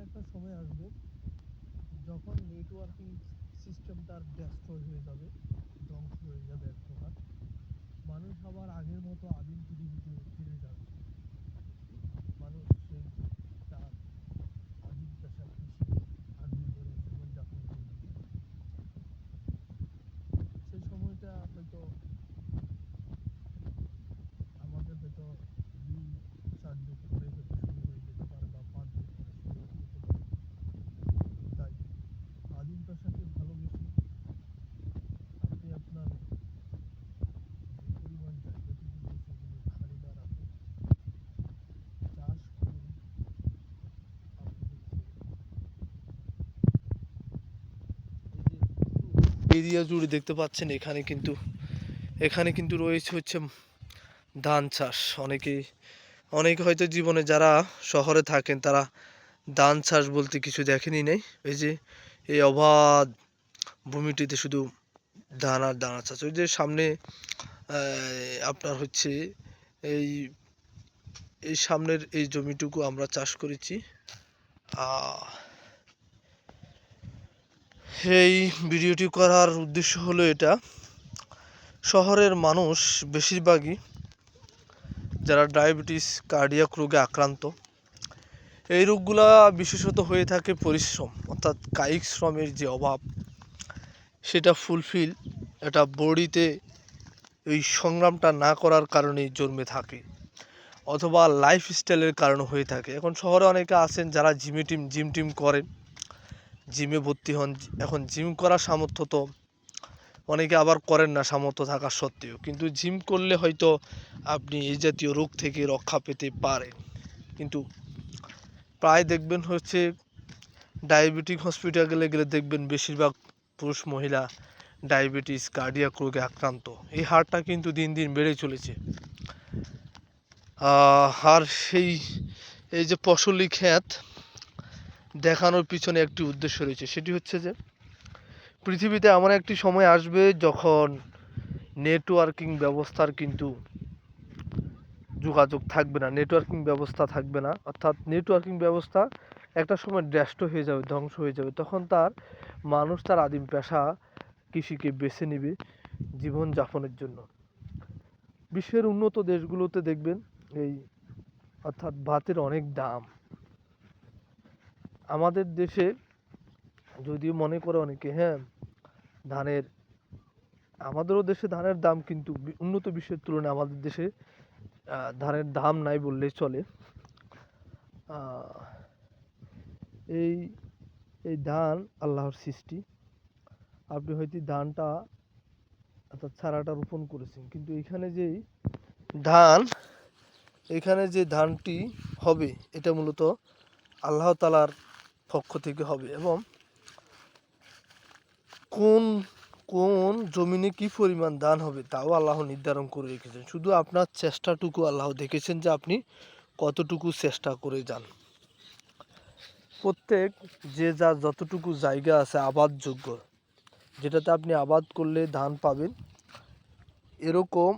একটা সময় আসবে যখন নেটওয়ার্কিং সিস্টেমটা ডেস্ট্রয় হয়ে যাবে, ধ্বংস হয়ে যাবে এক প্রকার। মানুষ আবার আগের মতো আদিম পৃথিবীতে ফিরে যাবে। মানুষ সেই তার আদিম পেশা কৃষি আগ্রহী করে জীবনযাপন করবে। সেই সময়টা হয়তো আমাদের হয়তো 2-4 যুগ পরে হয়তো শুরু হয়ে যেতে পারে, বা 5 যুগ পরে শুরু হতে পারে। তাই আদিম পেশাকে ভালোবেসে আপনি আপনার যে পরিমাণ জায়গাটুকু সেগুলো খালি না রাখুন, চাষ করুন। আপনি হচ্ছে এই যে এরিয়া জুড়ে দেখতে পাচ্ছেন, এখানে কিন্তু রয়েছে হচ্ছে ধান চাষ। অনেকে হয়তো জীবনে যারা শহরে থাকেন তারা ধান চাষ বলতে কিছু দেখেনি নাই। এই যে এই অবাধ ভূমিটিতে শুধু ধান আর ধান চাষ। ওই যে সামনে আপনার হচ্ছে এই এই সামনের এই জমিটুকু আমরা চাষ করেছি। এই ভিডিওটি করার উদ্দেশ্য হলো এটা, শহরের মানুষ বেশিরভাগই যারা ডায়াবেটিস কার্ডিয়াক রোগে আক্রান্ত, এই রোগগুলা বিশেষত হয়ে থাকে পরিশ্রম, অর্থাৎ কায়িক শ্রমের যে অভাব সেটা ফুলফিল এটা বডিতে এই সংগ্রামটা না করার কারণেই জন্মে থাকে, অথবা লাইফস্টাইলের কারণে হয়ে থাকে। এখন শহরে অনেকে আছেন যারা জিম টিম করেন, জিমে ভর্তি হন। এখন জিম করার সামর্থ্য তো অনেকে আবার করেন না সামর্থ্য থাকা সত্ত্বেও, কিন্তু জিম করলে হয়তো আপনি এই জাতীয় রোগ থেকে রক্ষা পেতে পারেন। কিন্তু প্রায় দেখবেন হচ্ছে ডায়াবেটিক হসপিটালে গেলে দেখবেন বেশিরভাগ পুরুষ মহিলা ডায়াবেটিস কার্ডিয়াক রোগে আক্রান্ত। এই হারটা কিন্তু দিন দিন বেড়ে চলেছে। আর এই যে ফসলি ক্ষেত দেখানোর পিছনে একটি উদ্দেশ্য রয়েছে, সেটি হচ্ছে যে পৃথিবীতে এমন একটি সময় আসবে যখন নেটওয়ার্কিং ব্যবস্থার কিন্তু যোগাযোগ থাকবে না, নেটওয়ার্কিং ব্যবস্থা থাকবে না। অর্থাৎ নেটওয়ার্কিং ব্যবস্থা একটা সময় ড্যাস্ট হয়ে যাবে, ধ্বংস হয়ে যাবে। তখন মানুষ তার আদিম পেশা কৃষিকে বেছে নেবে জীবনযাপনের জন্য। বিশ্বের উন্নত দেশগুলোতে দেখবেন এই অর্থাৎ ভাতের অনেক দাম। আমাদের দেশে যদিও মনে করে অনেকে ধানের আমাদেরও দেশে ধানের দাম, কিন্তু উন্নত বিশ্বের তুলনায় আমাদের দেশে ধানের দাম নাই বললেই চলে। এই এই ধান আল্লাহর সৃষ্টি। আপনি হয়তো ধানটা অর্থাৎ চারাটা রোপণ করেছেন, কিন্তু এখানে যে ধানটি হবে এটা মূলত আল্লাহ তাআলার পক্ষ থেকে হবে, এবং কোন কোন জমিনে কি পরিমাণ ধান হবে তাও আল্লাহ নির্ধারণ করে রেখেছেন। শুধু আপনার চেষ্টাটুকু আল্লাহ দেখেছেন যে আপনি কতটুকু চেষ্টা করে যান। প্রত্যেক যে যার যতটুকু জায়গা আছে আবাদযোগ্য, যেটাতে আপনি আবাদ করলে ধান পাবেন, এরকম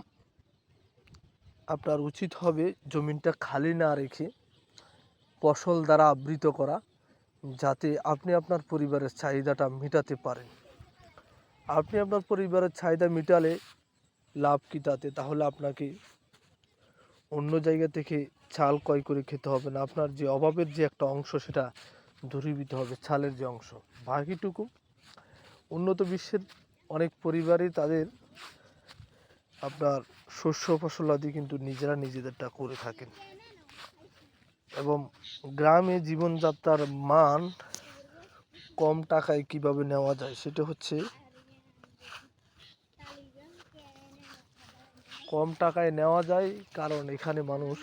আপনার উচিত হবে জমিনটা খালি না রেখে ফসল দ্বারা আবৃত করা, যাতে আপনি আপনার পরিবারের চাহিদাটা মেটাতে পারেন। আপনি আপনার পরিবারের চাহিদা মেটালে লাভ কি তাতে? তাহলে আপনাকে অন্য জায়গা থেকে চাল ক্রয় করে খেতে হবে না। আপনার যে অভাবের যে একটা অংশ সেটা দূরীভূত হবে, চালের যে অংশ। বাকিটুকু উন্নত বিশ্বের অনেক পরিবারই তাদের আপনার শস্য ফসলাদি কিন্তু নিজেদেরটা করে থাকেন। এবং গ্রামে জীবনযাত্রার মান কম টাকায় কিভাবে নেওয়া যায় সেটা হচ্ছে, কম টাকায় নেওয়া যায় কারণ এখানে মানুষ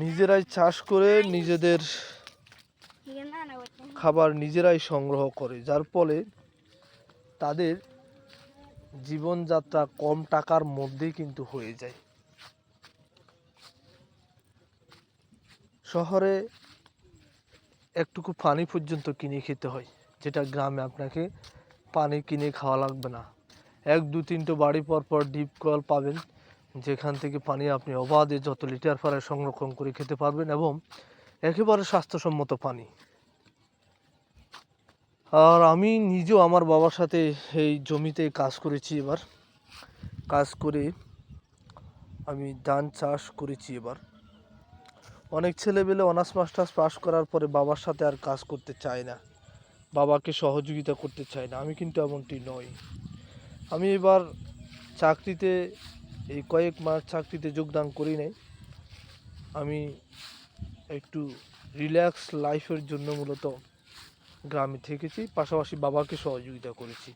নিজেরাই চাষ করে নিজেদের খাবার নিজেরাই সংগ্রহ করে, যার ফলে তাদের জীবনযাত্রা কম টাকার মধ্যেই কিন্তু হয়ে যায়। শহরে একটুকু পানি পর্যন্ত কিনে খেতে হয়, যেটা গ্রামে আপনাকে পানি কিনে খাওয়া লাগবে না। 1-2-3টে বাড়ি পর ডিপ কল পাবেন, যেখান থেকে পানি আপনি অবাধে যত লিটার পারে সংরক্ষণ করে খেতে পারবেন এবং একেবারে স্বাস্থ্যসম্মত পানি। আর আমি নিজেও আমার বাবার সাথে এই জমিতে কাজ করেছি। এবার কাজ করে আমি ধান চাষ করেছি। এবার অনেক ছেলেবেলে অনার্স মাস্টার্স পাস করার পরে বাবার সাথে আর কাজ করতে চায় না, বাবাকে সহযোগিতা করতে চায় না। আমি কিন্তু এমনটি নই। আমি এবার চাকরিতে এই কয়েক মাস চাকরিতে যোগদান করি নাই। আমি একটু রিল্যাক্স লাইফের জন্য মূলত গ্রামে থেকেছি, পাশাপাশি বাবাকে সহযোগিতা করেছি।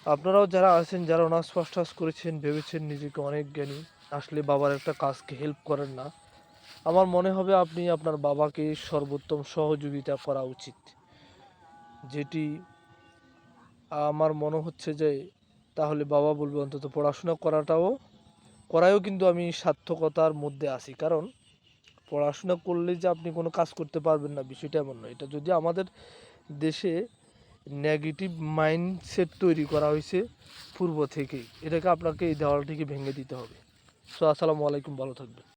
আপনারাও যারা আছেন, যারা অনার্স মাস্টার্স করেছেন, ভেবেছেন নিজেকে অনেক জ্ঞানী, আসলে বাবার একটা কাজকে হেল্প করেন না, আমার মনে হবে আপনি আপনার বাবাকে সর্বোত্তম সহযোগিতা করা উচিত। যেটি আমার মনে হচ্ছে যে তাহলে বাবা বলবে অন্তত পড়াশোনা করায়ও কিন্তু আমি সার্থকতার মধ্যে আছি। কারণ পড়াশোনা করলে যে আপনি কোনো কাজ করতে পারবেন না, বিষয়টা এমন নয়। এটা যদি আমাদের দেশে নেগেটিভ মাইন্ডসেট তৈরি করা হয়েছে পূর্ব থেকেই, এটাকে আপনাকে এই দেওয়ালটিকে ভেঙে দিতে হবে। সো আসসালামু আলাইকুম, ভালো থাকবেন।